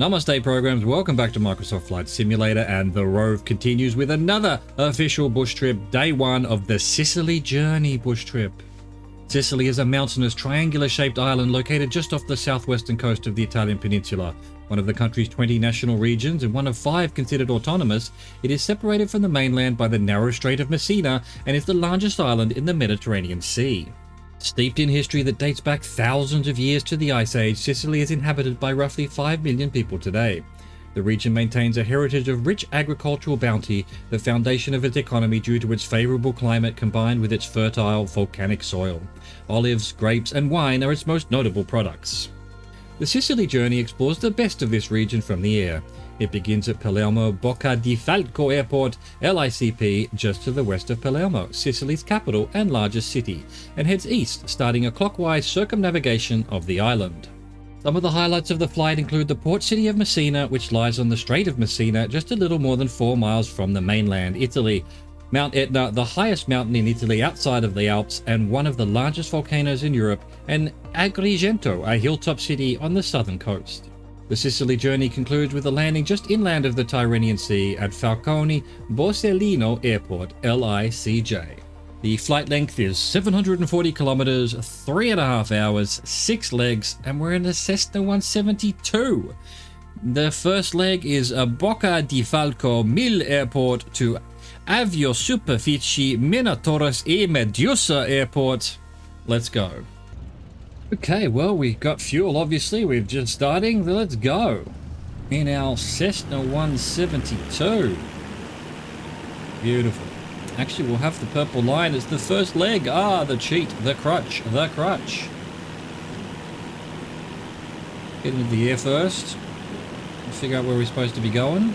Namaste programs, welcome back to Microsoft Flight Simulator, and the Rove continues with another official bush trip, day one of the Sicily journey bush trip. Sicily is a mountainous triangular shaped island located just off the southwestern coast of the Italian peninsula. One of the country's 20 national regions and one of 5 considered autonomous, it is separated from the mainland by the narrow Strait of Messina and is the largest island in the Mediterranean Sea. Steeped in history that dates back thousands of years to the Ice Age, Sicily is inhabited by roughly 5 million people today. The region maintains a heritage of rich agricultural bounty, the foundation of its economy due to its favourable climate combined with its fertile volcanic soil. Olives, grapes and wine are its most notable products. The Sicily journey explores the best of this region from the air. It begins at Palermo Bocca di Falco Airport, LICP, just to the west of Palermo, Sicily's capital and largest city, and heads east, starting a clockwise circumnavigation of the island. Some of the highlights of the flight include the port city of Messina, which lies on the Strait of Messina, just a little more than 4 miles from the mainland, Italy. Mount Etna, the highest mountain in Italy outside of the Alps and one of the largest volcanoes in Europe, and Agrigento, a hilltop city on the southern coast. The Sicily journey concludes with a landing just inland of the Tyrrhenian Sea at Falcone Borsellino Airport, LICJ. The flight length is 740 kilometers, 3.5 hours, 6 legs, and we're in a Cessna 172. The first leg is a Bocca di Falco Mil Airport to Avio Superfici Minatoris e Medusa Airport. Let's go. Okay, well, we got fuel, obviously. We're just starting. Let's go. In our Cessna 172. Beautiful. Actually, we'll have the purple line as the first leg. Ah, the cheat, the crutch, the crutch. Get into the air first. Figure out where we're supposed to be going.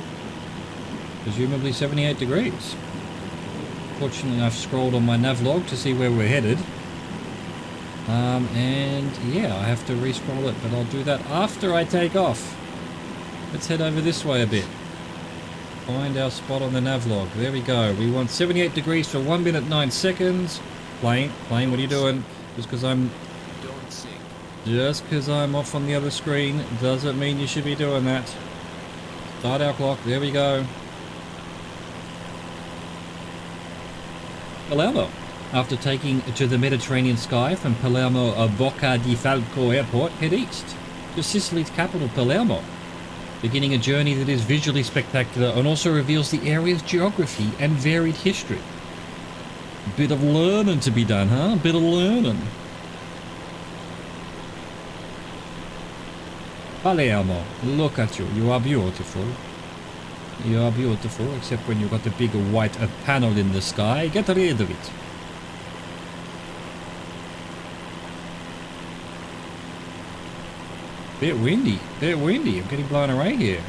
Presumably 78 degrees. Fortunately, I've scrolled on my navlog to see where we're headed. And yeah, I have to re-scroll it, but I'll do that after I take off. Let's head over this way a bit. Find our spot on the navlog. There we go. We want 78 degrees for 1 minute 9 seconds. Plane, what are you doing? Just because I'm off on the other screen doesn't mean you should be doing that. Start our clock. There we go. Palermo. After taking to the Mediterranean sky from Palermo Bocca di Falco Airport, head east to Sicily's capital, Palermo, beginning a journey that is visually spectacular and also reveals the area's geography and varied history. Bit of learning to be done, huh? Bit of learning. Palermo, look at you. You are beautiful. You are beautiful, except when you got the big white panel in the sky. Get rid of it. Bit windy. I'm getting blown away here.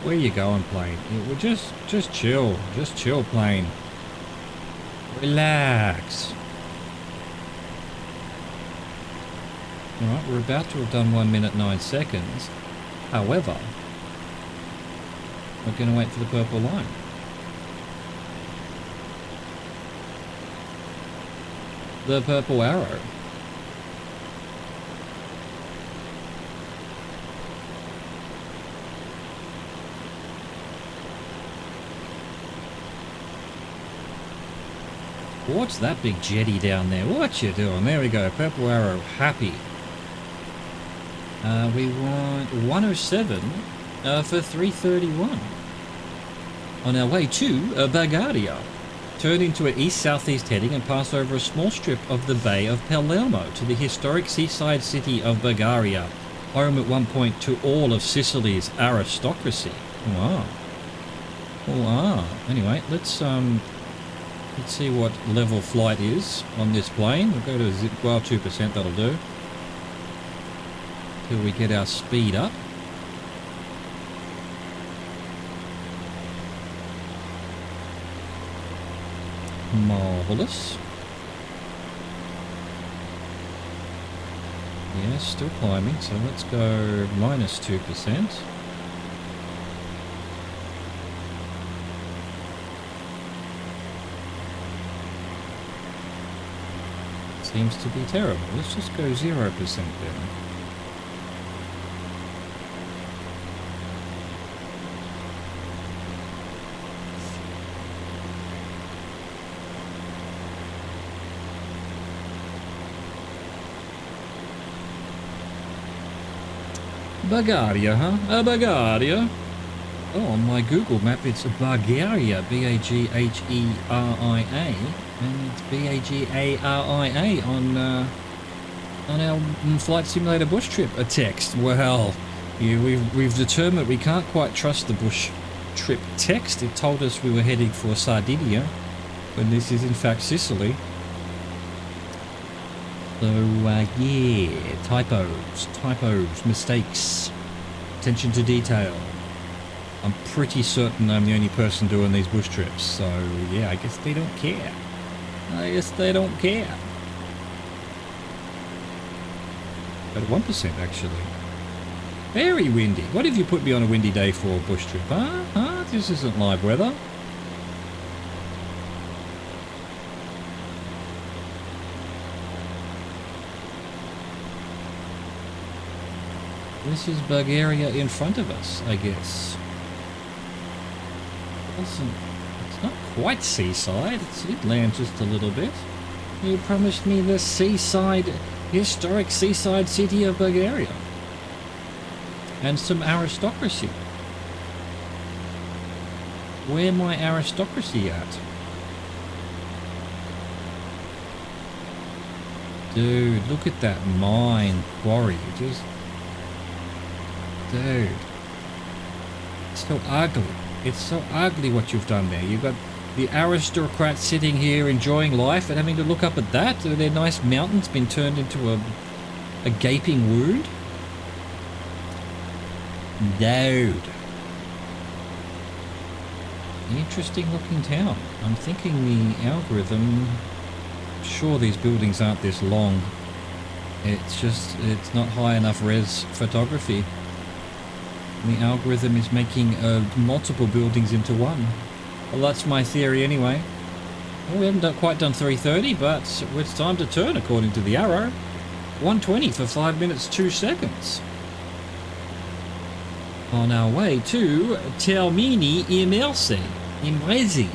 Where you going, plane? We're just chill. Just chill, plane. Relax. Alright, we're about to have done 1 minute 9 seconds. However, we're going to wait for the purple line. The purple arrow. What's that big jetty down there? What you doing? There we go. Purple arrow. Happy. We want 107 for 331. On our way to Bulgaria. Turn into an east-southeast heading and pass over a small strip of the Bay of Palermo to the historic seaside city of Bulgaria, home at one point to all of Sicily's aristocracy. Wow. Wow. Anyway, let's see what level flight is on this plane. We'll go to 2%, that'll do. Till we get our speed up. Marvelous. Yes, still climbing, so let's go -2%. seems to be terrible. Let's just go 0% then. Bulgaria, huh? Bulgaria. Oh, on my Google map, it's Bulgaria, B-A-G-H-E-R-I-A, and it's B-A-G-A-R-I-A on our Flight Simulator bush trip. A text. Well, yeah, we've determined we can't quite trust the bush trip text. It told us we were heading for Sardinia, when this is in fact Sicily. So, yeah, typos, mistakes, attention to detail. I'm pretty certain I'm the only person doing these bush trips, so yeah, I guess they don't care. At 1% actually. Very windy. What have you put me on a windy day for a bush trip, huh? Huh? This isn't live weather. This is Bulgaria in front of us, I guess. It's not quite seaside. It's inland just a little bit. You promised me the historic seaside city of Bulgaria. And some aristocracy. Where my aristocracy at? Dude, look at that mine quarry. Just... Dude, it's so ugly. It's so ugly what you've done there. You've got the aristocrats sitting here enjoying life and having to look up at that. Their nice mountain's been turned into a gaping wound. Dude. Interesting looking town. I'm thinking the algorithm... Sure, these buildings aren't this long. It's just, it's not high enough res photography. The algorithm is making multiple buildings into one. Well, that's my theory anyway. Well, we haven't quite done 330, but it's time to turn according to the arrow. 120 for 5 minutes 2 seconds. On our way to Termini Immerse. Immerse.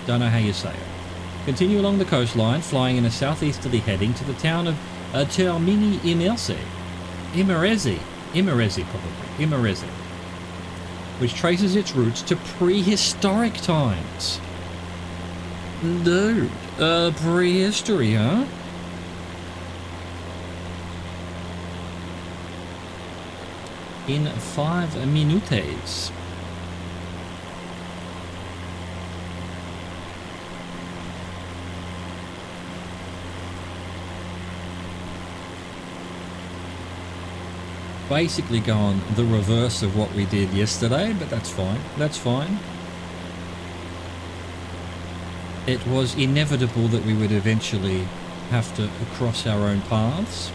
Don't know how you say it. Continue along the coastline, flying in a southeasterly heading to the town of Termini Immerse. Imerese probably, which traces its roots to prehistoric times. Dude, prehistory, huh? In 5 minutes. Basically gone the reverse of what we did yesterday, but that's fine. That's fine. It was inevitable that we would eventually have to cross our own paths.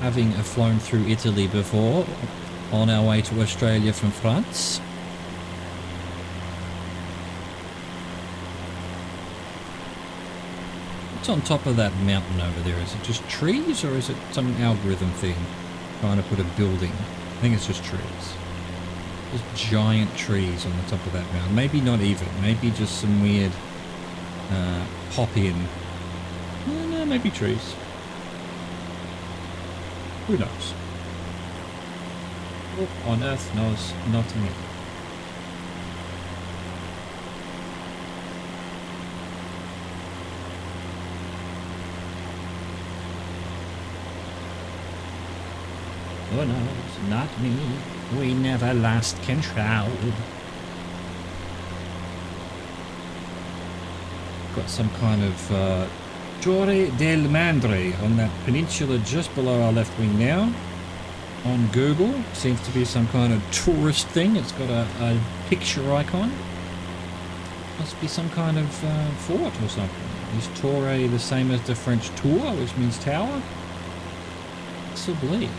Having flown through Italy before, on our way to Australia from France. What's on top of that mountain over there? Is it just trees or is it some algorithm thing? Trying to put a building. I think it's just trees. Just giant trees on the top of that mountain. Maybe not even. Maybe just some weird pop in. No, maybe trees. Who knows? Who on earth knows? Not me. Oh no, it's not me. We never lost control. Got some kind of Torre del Mandre on that peninsula just below our left wing now. On Google, seems to be some kind of tourist thing. It's got a picture icon. Must be some kind of fort or something. Is Torre the same as the French tour, which means tower? Possibly.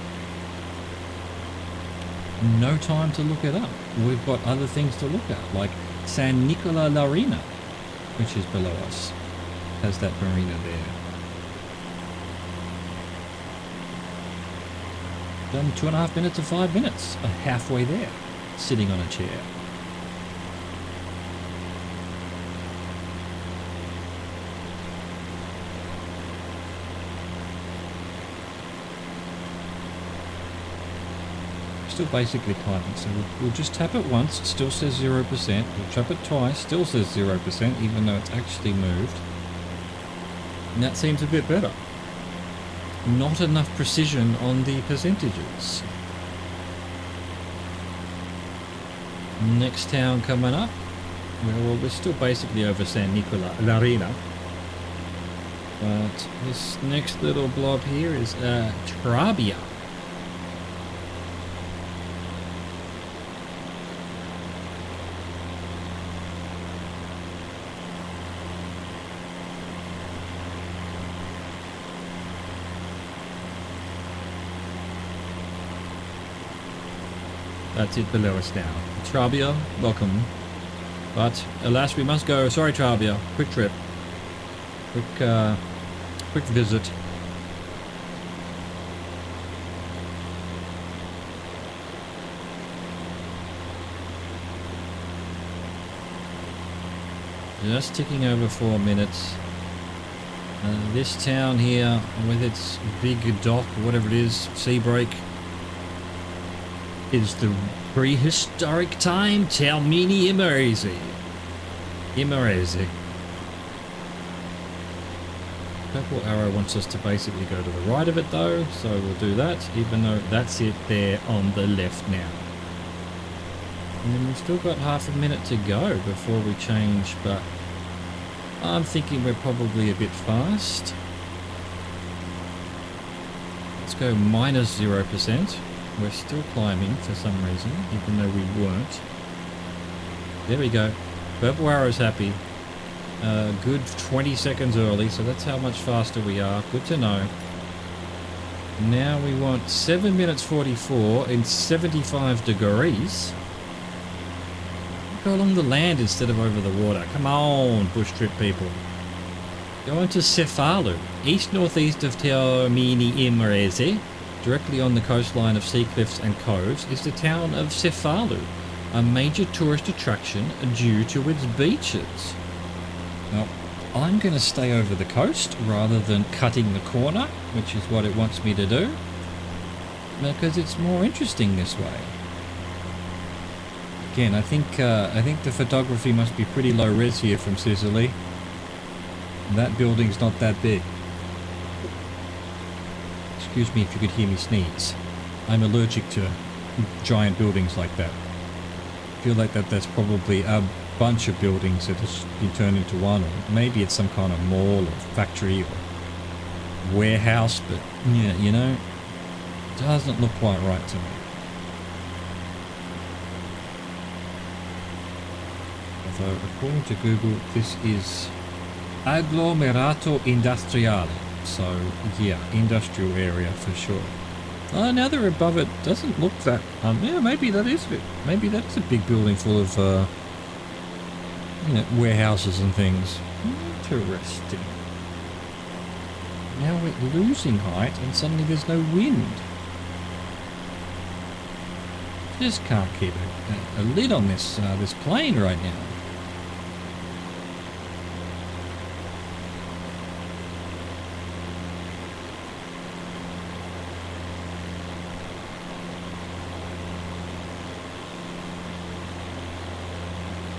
No time to look it up. We've got other things to look at, like San Nicola Larina. which is below us, has that marina there. Done 2.5 minutes to 5 minutes, halfway there, sitting on a chair. Still basically climbing, so we'll just tap it once, it still says 0%. We'll tap it twice, still says 0%, even though it's actually moved. And that seems a bit better. Not enough precision on the percentages. Next town coming up. Well, we're still basically over San Nicola Larina. But this next little blob here is Trabia. That's it below us now. Trabia, welcome. But alas, we must go. Sorry, Trabia. Quick trip. Quick visit. Just ticking over 4 minutes. This town here, with its big dock, whatever it is, sea break, is the prehistoric time Talmini Imerese. Imerese. Purple arrow wants us to basically go to the right of it though, so we'll do that, even though that's it there on the left now. And then we've still got half a minute to go before we change, but I'm thinking we're probably a bit fast. Let's go minus 0%. We're still climbing for some reason, even though we weren't. There we go. Purple arrow's happy. Good 20 seconds early, so that's how much faster we are. Good to know. Now we want 7 minutes 44 in 75 degrees. Go along the land instead of over the water. Come on, bush trip people. Go into Cefalu, east-northeast of Taormini Imerese. Directly on the coastline of sea cliffs and coves is the town of Cefalu, a major tourist attraction due to its beaches. Now, I'm going to stay over the coast rather than cutting the corner, which is what it wants me to do, because it's more interesting this way. Again, I think the photography must be pretty low res here from Sicily. That building's not that big. Excuse me if you could hear me sneeze. I'm allergic to giant buildings like that. I feel like that's probably a bunch of buildings that has been turned into one, or maybe it's some kind of mall or factory or warehouse, but yeah, you know, it doesn't look quite right to me. Although, according to Google, this is agglomerato industriale. So, yeah, industrial area for sure. Oh, now they're above it, doesn't look that... yeah, maybe that is it. Maybe that's a big building full of, you know, warehouses and things. Interesting. Now we're losing height and suddenly there's no wind. Just can't keep a lid on this, this plane right now.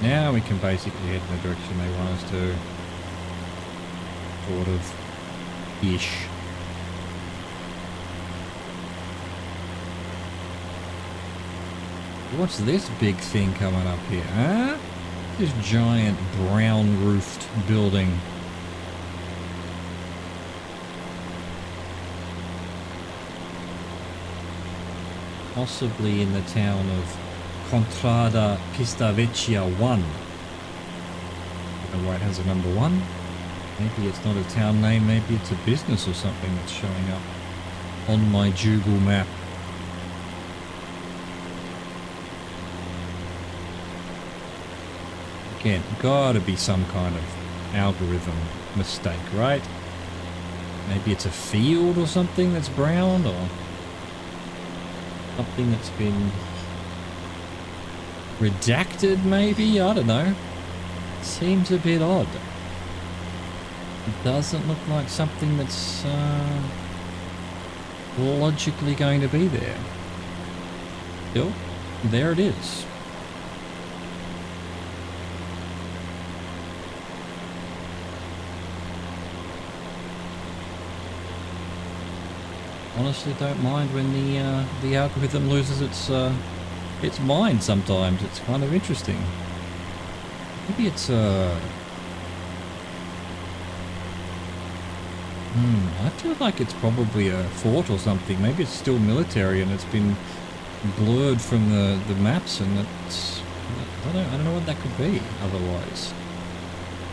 Now we can basically head in the direction they want us to. Sort of. Ish. What's this big thing coming up here, huh? This giant brown roofed building. Possibly in the town of Contrada Pistavecchia 1. I don't know why it has a number 1. Maybe it's not a town name, maybe it's a business or something that's showing up on my Google map. Again, gotta be some kind of algorithm mistake, right? Maybe it's a field or something that's brown, or something that's been redacted, maybe? I don't know. Seems a bit odd. It doesn't look like something that's logically going to be there. Still, there it is. Honestly, don't mind when the algorithm loses its mind sometimes. It's kind of interesting. Maybe it's I feel like it's probably a fort or something. Maybe it's still military and it's been blurred from the maps, and it's I don't know what that could be otherwise.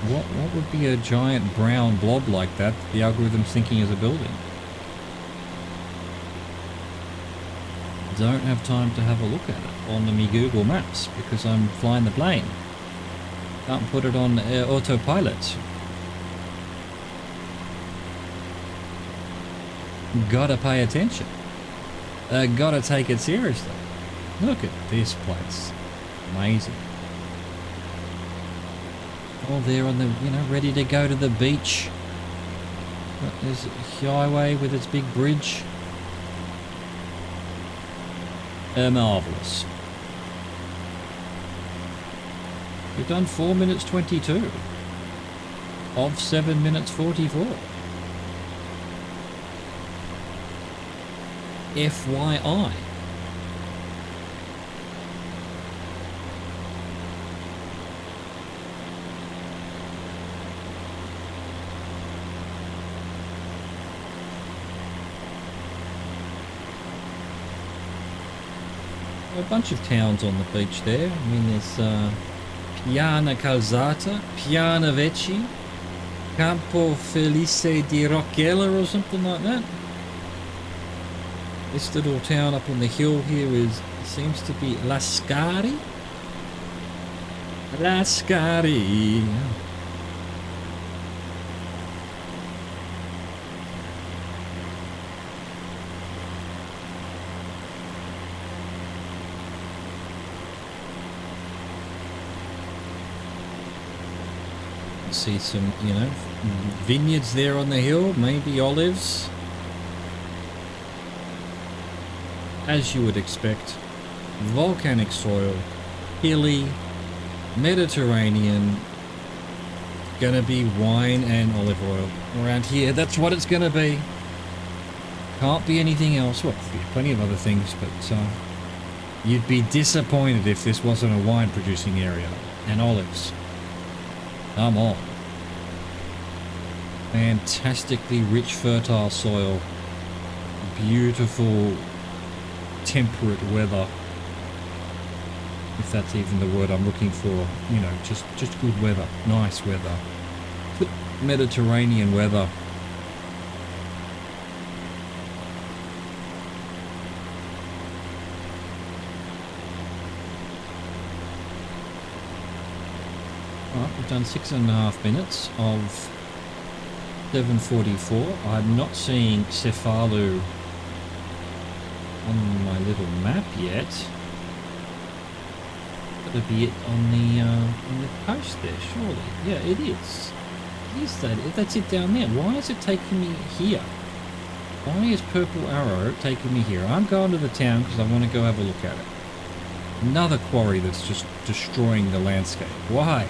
What would be a giant brown blob like that the algorithm's thinking is a building? Don't have time to have a look at it on the Google Maps because I'm flying the plane. Can't put it on autopilot. Gotta pay attention. Gotta take it seriously. Look at this place. Amazing. All there on the, ready to go to the beach. There's a highway with its big bridge. Marvellous. We've done 4 minutes 22 of 7 minutes 44. FYI. A bunch of towns on the beach there. I mean, there's Piana Calzata, Piana Vecchi, Campo Felice di Rocchella or something like that. This little town up on the hill here seems to be Lascari. Lascari. See some, vineyards there on the hill, maybe olives. As you would expect, volcanic soil, hilly, Mediterranean, gonna be wine and olive oil around here. That's what it's gonna be. Can't be anything else. Well, plenty of other things, but you'd be disappointed if this wasn't a wine producing area. And olives. Come on. Fantastically rich, fertile soil. Beautiful, temperate weather. If that's even the word I'm looking for. Just good weather. Nice weather. Mediterranean weather. Alright, we've done 6.5 minutes of 7:44. I'm not seeing Cefalu on my little map yet. That'll be it on the coast there, surely. Yeah, it is. It is that. That's it down there. Why is it taking me here? Why is Purple Arrow taking me here? I'm going to the town because I want to go have a look at it. Another quarry that's just destroying the landscape. Why?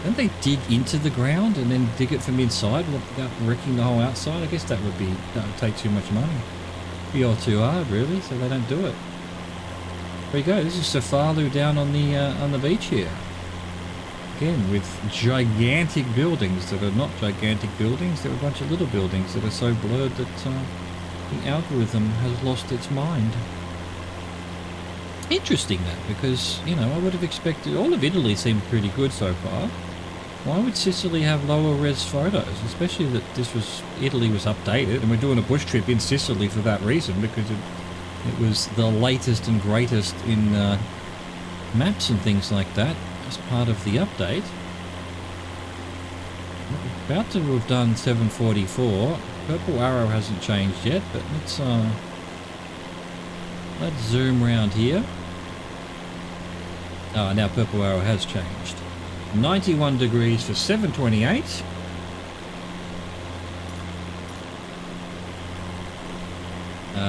Don't they dig into the ground and then dig it from inside without wrecking the whole outside? I guess that would take too much money. Be all too hard, really, so they don't do it. There you go. This is Cefalu down on the beach here. Again, with gigantic buildings that are not gigantic buildings. They're a bunch of little buildings that are so blurred that the algorithm has lost its mind. Interesting that, because, I would have expected... All of Italy seemed pretty good so far. Why would Sicily have lower res photos? Especially that Italy was updated, and we're doing a bush trip in Sicily for that reason, because it was the latest and greatest in maps and things like that as part of the update. About to have done 744. Purple arrow hasn't changed yet, but let's zoom around here. Ah, now purple arrow has changed. 91 degrees for 728.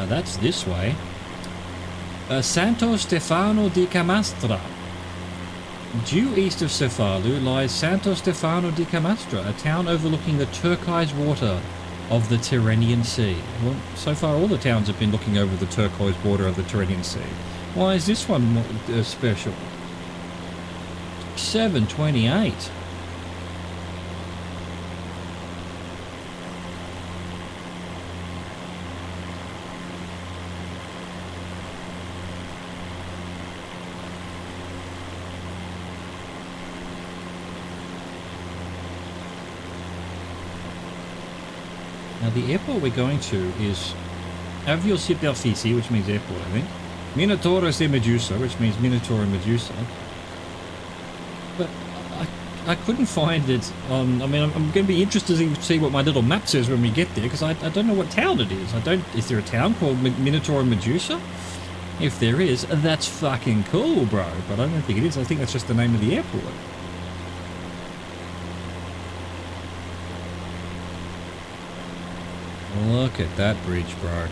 That's this way. Santo Stefano di Camastra. Due east of Cefalu lies Santo Stefano di Camastra, a town overlooking the turquoise water of the Tyrrhenian Sea. Well, so far all the towns have been looking over the turquoise water of the Tyrrhenian Sea. Why is this one more, special? 728. Now the airport we're going to is Avio Superficie, which means airport, I think. Minotaurus e Medusa, which means Minotaur and Medusa. But I couldn't find it on... I mean, I'm going to be interested to see what my little map says when we get there, because I don't know what town it is. Is there a town called Minotaur and Medusa? If there is, that's fucking cool, bro. But I don't think it is. I think that's just the name of the airport. Look at that bridge, bro.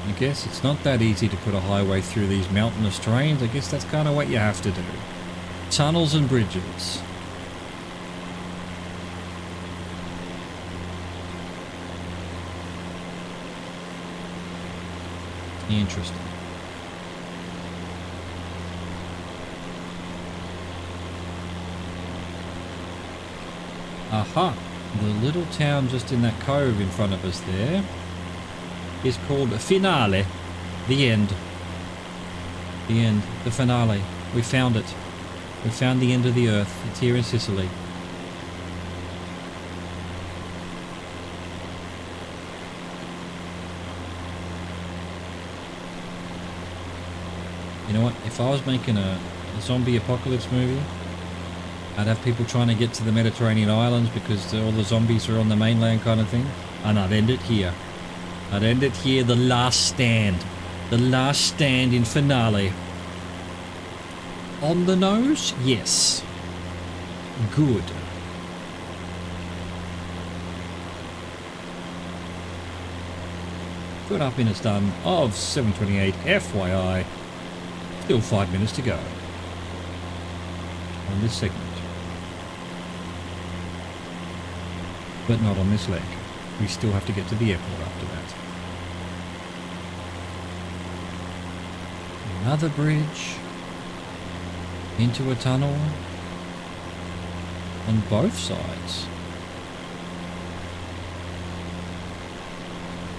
I guess it's not that easy to put a highway through these mountainous terrains. I guess that's kind of what you have to do. Tunnels and bridges. Interesting. Aha! The little town just in that cove in front of us there is called Finale. The end. The end. The finale. We found it. We found the end of the earth. It's here in Sicily. You know what? If I was making a zombie apocalypse movie, I'd have people trying to get to the Mediterranean islands because all the zombies are on the mainland kind of thing. And I'd end it here. I'd end it here, the last stand. The last stand in Finale. On the nose? Yes. Good. Good happiness done of 728 FYI. Still 5 minutes to go on this segment. But not on this leg. We still have to get to the airport after that. Another bridge. Into a tunnel. On both sides.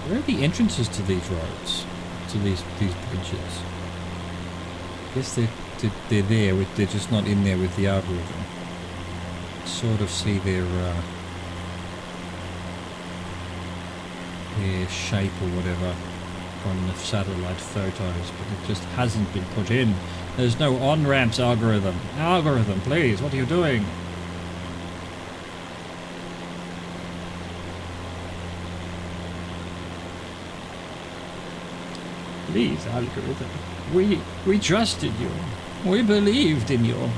Where are the entrances to these roads? To these bridges? I guess they're there, they're just not in there with the algorithm. Sort of see their shape or whatever from the satellite photos, but it just hasn't been put in. There's no on-ramps algorithm. Algorithm, please, what are you doing? Please, algorithm. We trusted you. We believed in you.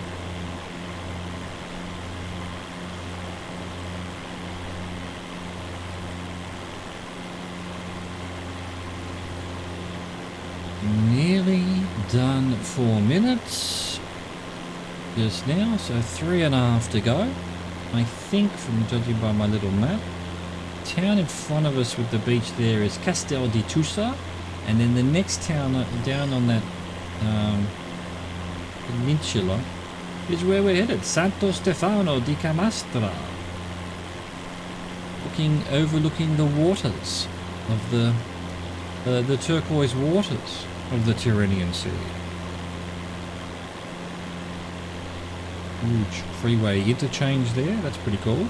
Nearly done 4 minutes just now, so 3.5 to go. I think, from judging by my little map, town in front of us with the beach there is Castel di Tusa, and then the next town down on that peninsula is where we're headed, Santo Stefano di Camastra, overlooking the waters of the turquoise waters of the Tyrrhenian Sea. Huge freeway interchange there. That's pretty cool.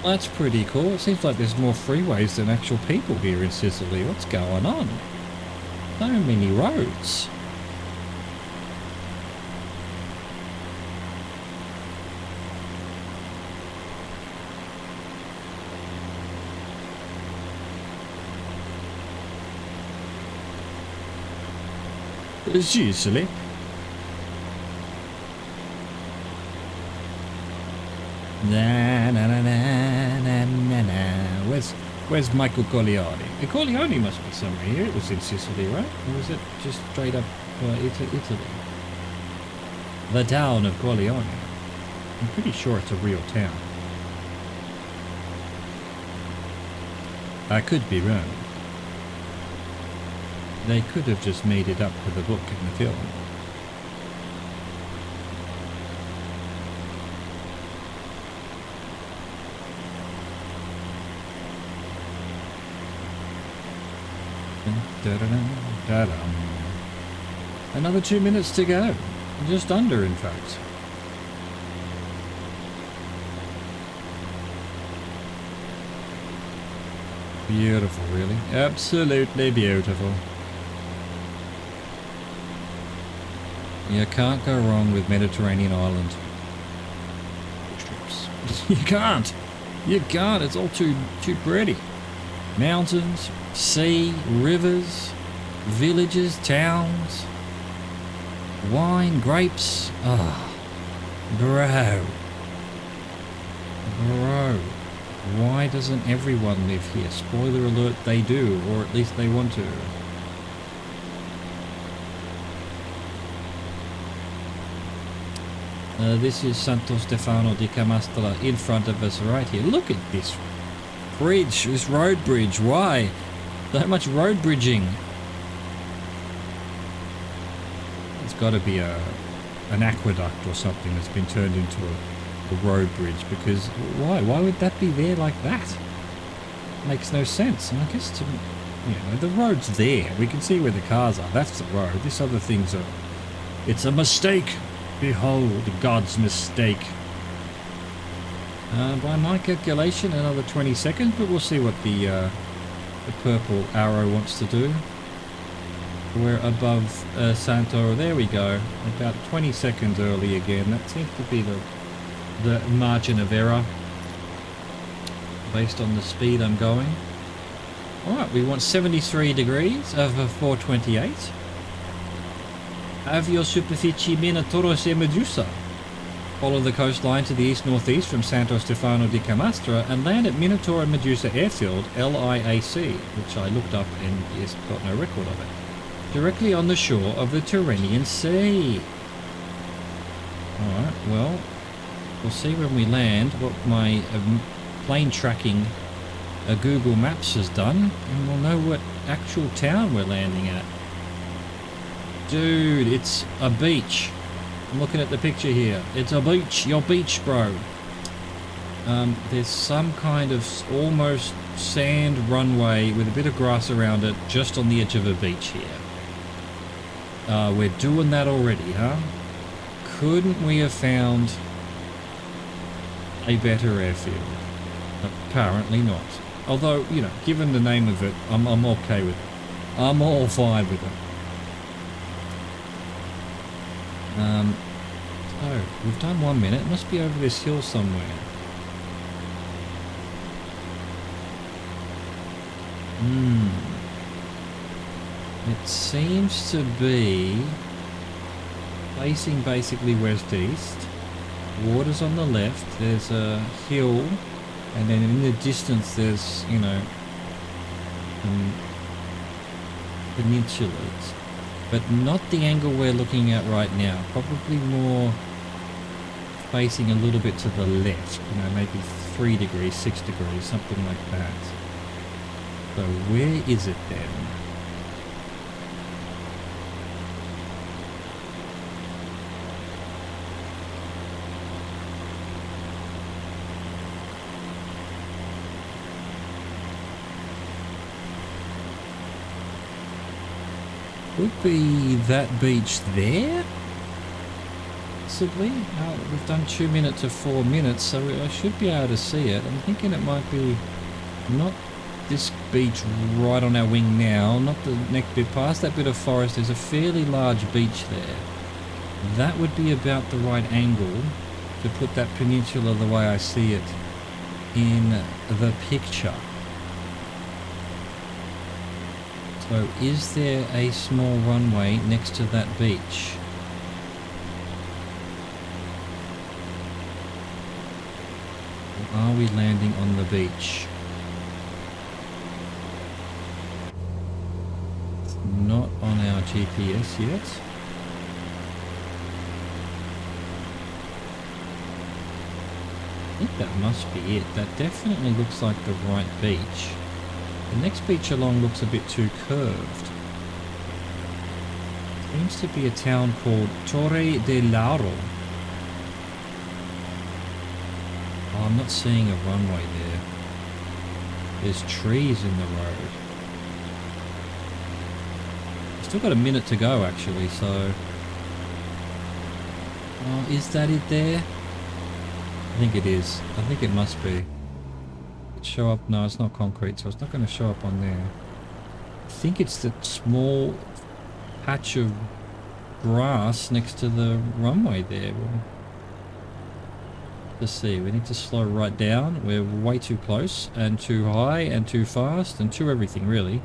That's pretty cool. It seems like there's more freeways than actual people here in Sicily. What's going on? So many roads. Sicily. Na na na na na na na. Where's Michael Corleone? Corleone must be somewhere here. It was in Sicily, right? Or was it just straight up Italy? The town of Corleone. I'm pretty sure it's a real town. I could be wrong. They could have just made it up for the book and the film. Another 2 minutes to go. Just under, in fact. Beautiful, really. Absolutely beautiful. You can't go wrong with Mediterranean Island trips. You can't. You can't. It's all too pretty. Mountains, sea, rivers, villages, towns, wine, grapes. Ah, bro. Why doesn't everyone live here? Spoiler alert, they do, or at least they want to. This is Santo Stefano di Camastra in front of us right here. Look at this bridge, this road bridge. Why? So much road bridging. It's got to be an aqueduct or something that's been turned into a road bridge, because why? Why would that be there like that? Makes no sense. And I guess the road's there. We can see where the cars are. That's the road. This other thing's it's a mistake. Behold God's mistake. By my calculation, another 20 seconds, but we'll see what the purple arrow wants to do. We're above Santo. There we go. About 20 seconds early again. That seems to be the margin of error based on the speed I'm going. Alright, we want 73 degrees over 428. Avio superficie meno Torre e Medusa. Follow the coastline to the east-northeast from Santo Stefano di Camastra and land at Minotaur Medusa Airfield, LIAC, which I looked up and yes, got no record of it. Directly on the shore of the Tyrrhenian Sea. Alright, well, we'll see when we land what my plane tracking Google Maps has done, and we'll know what actual town we're landing at. Dude, it's a beach. I'm looking at the picture here. It's a beach. Your beach, bro. There's some kind of almost sand runway with a bit of grass around it just on the edge of a beach here. We're doing that already, huh? Couldn't we have found a better airfield? Apparently not. Although, given the name of it, I'm okay with it. I'm all fine with it. Oh, we've done 1 minute. It must be over this hill somewhere. It seems to be facing basically west-east. Water's on the left. There's a hill, and then in the distance there's, peninsulas. But not the angle we're looking at right now. Probably more facing a little bit to the left. Maybe 3 degrees, 6 degrees, something like that. So where is it then? Could be that beach there, possibly. We've done 2 minutes to 4 minutes, so I should be able to see it. I'm thinking it might be not this beach right on our wing now, not the next bit. Past that bit of forest, there's a fairly large beach there. That would be about the right angle to put that peninsula the way I see it in the picture. So is there a small runway next to that beach? Or are we landing on the beach? It's not on our GPS yet. I think that must be it. That definitely looks like the right beach. The next beach along looks a bit too curved. Seems to be a town called Torre de Lauro. Oh, I'm not seeing a runway there. There's trees in the road. Still got a minute to go actually, so... Oh, is that it there? I think it is. I think it must be. Show up? No, it's not concrete, so it's not going to show up on there. I think it's the small patch of grass next to the runway there. Let's see, we need to slow right down. We're way too close and too high and too fast and too everything really.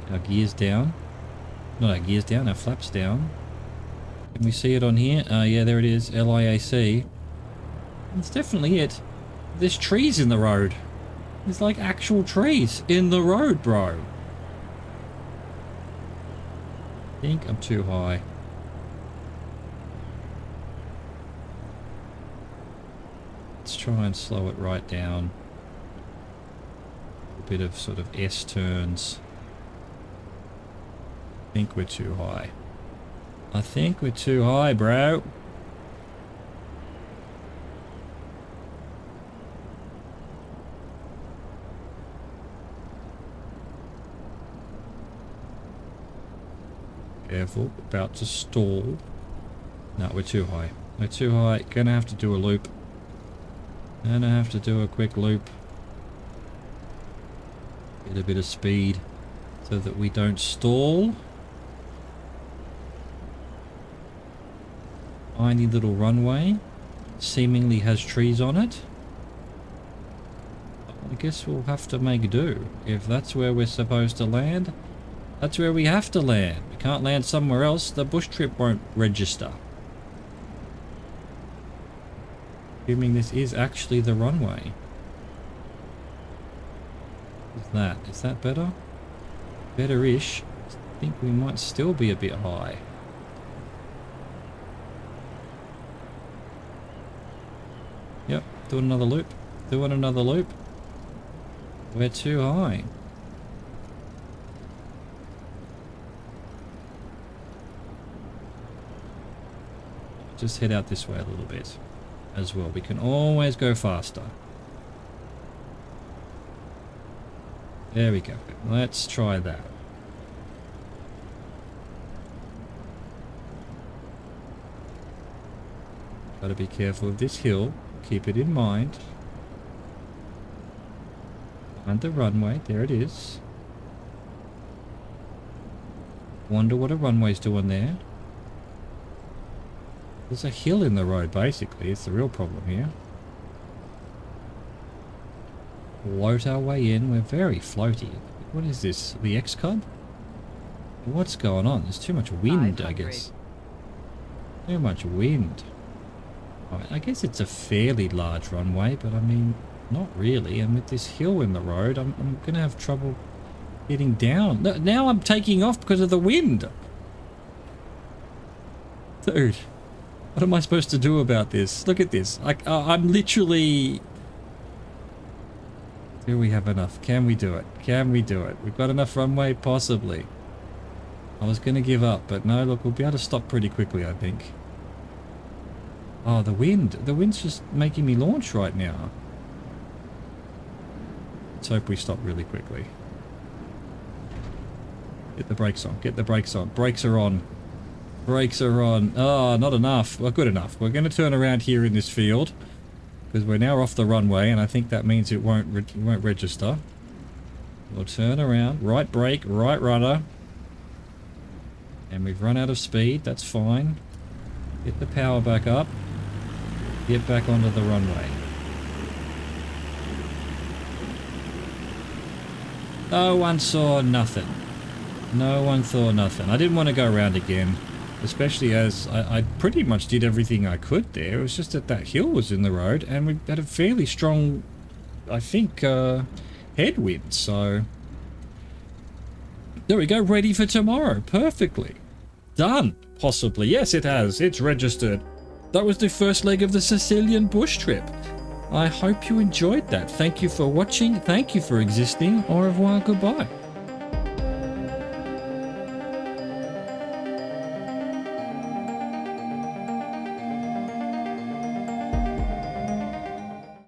Our gears down. Not our gears down, our flaps down. Can we see it on here? Yeah, there it is. LIAC. It's definitely it. There's trees in the road. There's like actual trees in the road, bro. I think I'm too high. Let's try and slow it right down. A bit of sort of S turns. I think we're too high. I think we're too high, bro. Careful, about to stall. No, we're too high. We're too high. Gonna have to do a loop. Gonna have to do a quick loop. Get a bit of speed so that we don't stall. Tiny little runway. Seemingly has trees on it. I guess we'll have to make do. If that's where we're supposed to land, that's where we have to land. We can't land somewhere else. The bush trip won't register. Assuming this is actually the runway. Is that better? Better-ish. I think we might still be a bit high. Yep, doing another loop. Doing another loop. We're too high. Just head out this way a little bit as well. We can always go faster. There we go. Let's try that. Got to be careful of this hill. Keep it in mind. Find the runway. There it is. Wonder what a runway's doing there. There's a hill in the road, basically. It's the real problem here. Float our way in. We're very floaty. What is this? The X-Cub? What's going on? There's too much wind, I guess. Too much wind. I guess it's a fairly large runway, but I mean, not really. And with this hill in the road, I'm going to have trouble getting down. Now I'm taking off because of the wind. Dude. What am I supposed to do about this? Look at this. I'm literally... Do we have enough? Can we do it? Can we do it? We've got enough runway? Possibly. I was going to give up, but no, look, we'll be able to stop pretty quickly, I think. Oh, the wind. The wind's just making me launch right now. Let's hope we stop really quickly. Get the brakes on. Get the brakes on. Brakes are on. Brakes are on. Oh, not enough. Well, good enough. We're going to turn around here in this field. because we're now off the runway, and I think that means it won't register. We'll turn around, right brake, right rudder, and we've run out of speed. That's fine. Get the power back up. Get back onto the runway. No one saw nothing. No one saw nothing. I didn't want to go around again, especially as I pretty much did everything I could there. It was just that hill was in the road, and we had a fairly strong, I think, headwind. So there we go, ready for tomorrow. Perfectly done. Possibly. Yes, it has. It's registered. That was the first leg of the Sicilian bush trip. I hope you enjoyed that. Thank you for watching. Thank you for existing. Au revoir. Goodbye.